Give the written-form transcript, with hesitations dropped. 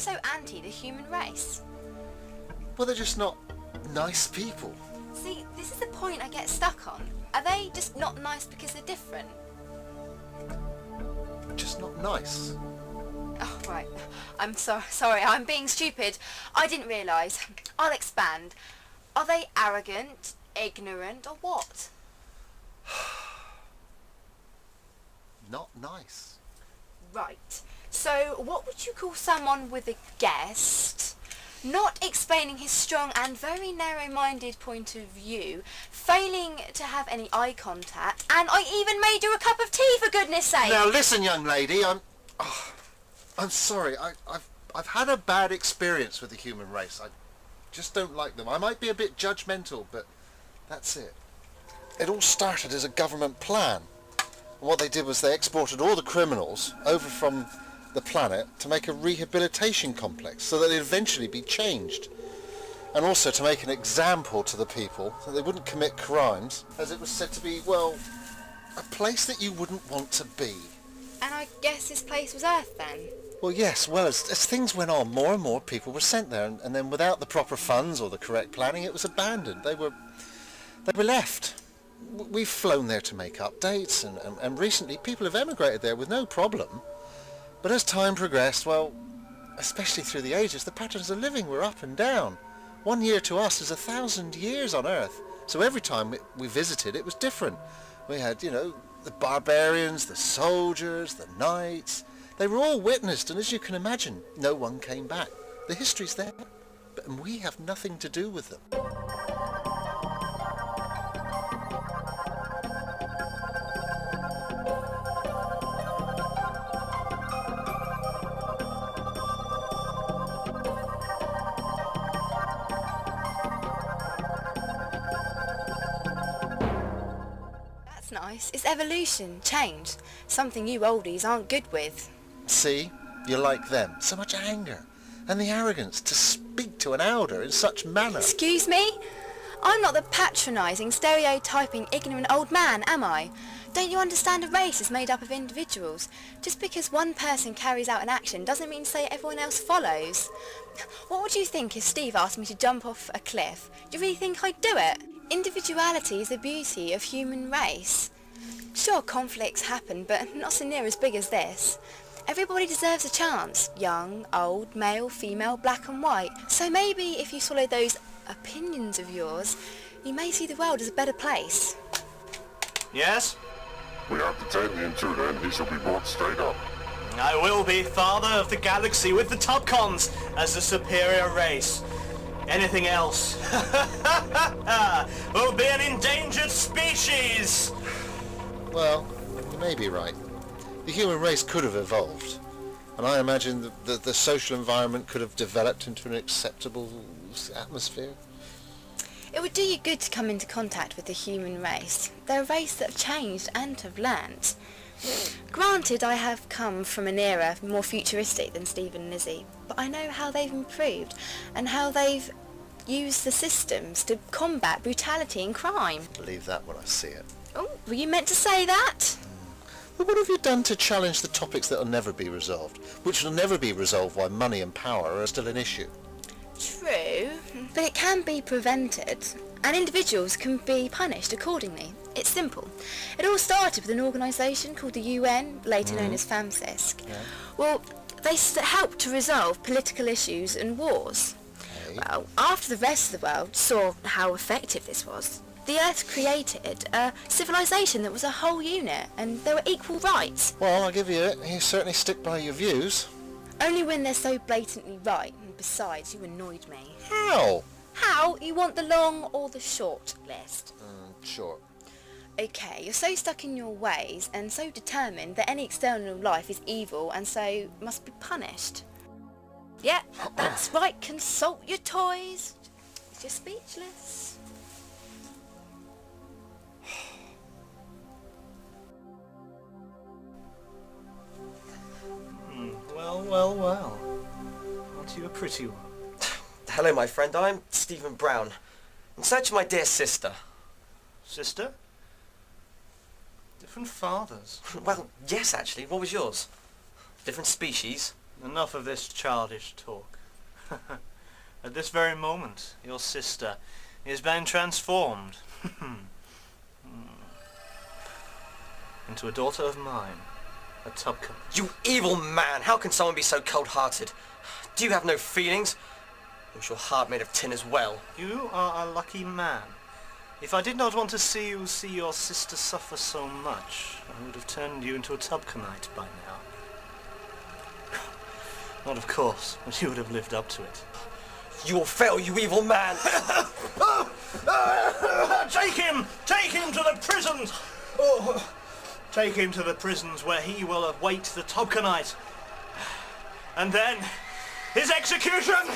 so anti the human race? Well, they're just not nice people. See, this is the point I get stuck on. Are they just not nice because they're different? Just not nice. Oh, right. I'm sorry, I'm being stupid. I didn't realise. I'll expand. Are they arrogant, ignorant, or what? Not nice. Right. So, what would you call someone with a guest, not explaining his strong and very narrow-minded point of view, failing to have any eye contact, and I even made you a cup of tea, for goodness sake! Now listen, young lady, I'm sorry. I've had a bad experience with the human race. I just don't like them. I might be a bit judgmental, but that's it. It all started as a government plan. And what they did was they exported all the criminals over from the planet to make a rehabilitation complex so that they'd eventually be changed. And also to make an example to the people so they wouldn't commit crimes, as it was said to be, well, a place that you wouldn't want to be. And I guess this place was Earth then? Well, yes. Well, as things went on, more and more people were sent there, and then without the proper funds or the correct planning, it was abandoned. They were left. We've flown there to make updates, and recently people have emigrated there with no problem. But as time progressed, well, especially through the ages, the patterns of living were up and down. 1 year to us is 1,000 years on Earth. So every time we visited, it was different. We had, you know, the barbarians, the soldiers, the knights. They were all witnessed, and as you can imagine, no one came back. The history's there, but we have nothing to do with them. That's nice. It's evolution, change. Something you oldies aren't good with. See? You're like them. So much anger. And the arrogance to speak to an elder in such manner. Excuse me? I'm not the patronising, stereotyping, ignorant old man, am I? Don't you understand a race is made up of individuals? Just because one person carries out an action doesn't mean to say everyone else follows. What would you think if Steve asked me to jump off a cliff? Do you really think I'd do it? Individuality is the beauty of human race. Sure, conflicts happen, but not so near as big as this. Everybody deserves a chance. Young, old, male, female, black and white. So maybe if you swallow those opinions of yours, you may see the world as a better place. Yes? We have to take the intruder and he shall be brought straight up. I will be father of the galaxy with the Tubcons as the superior race. Anything else will be an endangered species! Well, you may be right. The human race could have evolved, and I imagine the social environment could have developed into an acceptable atmosphere. It would do you good to come into contact with the human race. They're a race that have changed and have learnt. Granted, I have come from an era more futuristic than Steve and Lizzie, but I know how they've improved and how they've used the systems to combat brutality and crime. Believe that when I see it. Oh, were you meant to say that? But what have you done to challenge the topics that will never be resolved, which will never be resolved while money and power are still an issue? True, but it can be prevented, and individuals can be punished accordingly. It's simple. It all started with an organisation called the UN, later known as FAMCISC. Yeah. Well, they helped to resolve political issues and wars. Okay. Well, after the rest of the world saw how effective this was, the Earth created a civilization that was a whole unit, and there were equal rights. Well, I'll give you it. You certainly stick by your views. Only when they're so blatantly right, and besides, you annoyed me. How? How? You want the long or the short list? Sure. Okay, you're so stuck in your ways and so determined that any external life is evil and so must be punished. Yeah, that's right, consult your toys. You're speechless. Well. Aren't you a pretty one? Hello, my friend. I'm Steohen Brown. In search of my dear sister. Sister? Different fathers. Well, yes, actually. What was yours? Different species? enough of this childish talk. At this very moment, your sister is being transformed into a daughter of mine, a Tubcon. You evil man! How can someone be so cold-hearted? Do you have no feelings? Or is your heart made of tin as well? You are a lucky man. If I did not want to see you see your sister suffer so much, I would have turned you into a Tubconite by now. Not of course, but you would have lived up to it. You will fail, you evil man! Take him! Take him to the prisons! Take him to the prisons where he will await the Tubconite. And then, his execution!